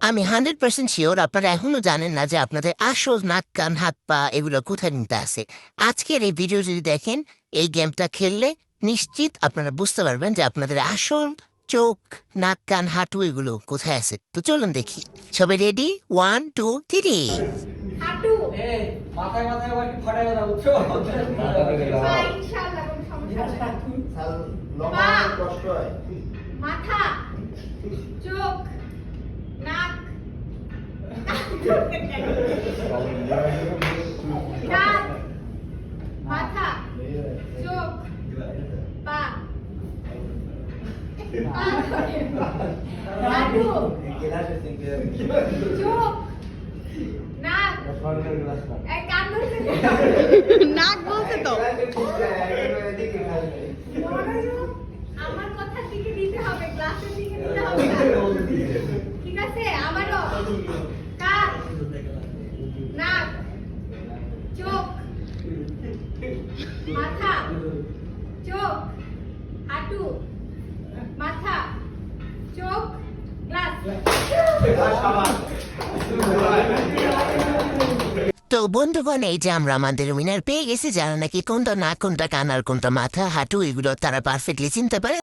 আমি 100% শিওর আপনারা এখনো জানেন না যে আপনাদের আসল নাক, কান, হাত, পা এগুলো কোথায় নিতে আছে। আজকের এই ভিডিও যদি দেখেন, এই গেমটা খেললে নিশ্চিত আপনারা বুঝতে পারবেন যে আপনাদের আসল চোখ, নাক, কান, হাঁটু এগুলো কোথায় আছে। তো চলুন দেখি। সবাই রেডি? 1, 2, 3। হাঁটু। এই মাথায় মাথায় আবার কি ফাটাই না বুঝছো? পা ইনশাআল্লাহ কোনো সমস্যা নেই। পা, মাথা, চোখ, নাক, দাঁত, মাথা, চোখ, পা, হাঁটু, চোখ, নাক, এই কান ধরছে নাক বলতে তো মনোযোগ আমার কথার দিকে দিতে হবে, গ্লাসের দিকে দিতে হবে না। ঠিক আছে? আবারও কান, নাক, চোখ, মাথা, চোখ, হাঁটু, মাথা, চোখ, গ্লাস। তো বন্ধুগণ, এই যে আমরা আমাদের উইনার পেয়ে গেছি, যারা নাকি কোনটা নাক, কোনটা কান আর কোনটা মাথা, হাঁটু এগুলো তারা পারফেক্টলি চিনতে পারে।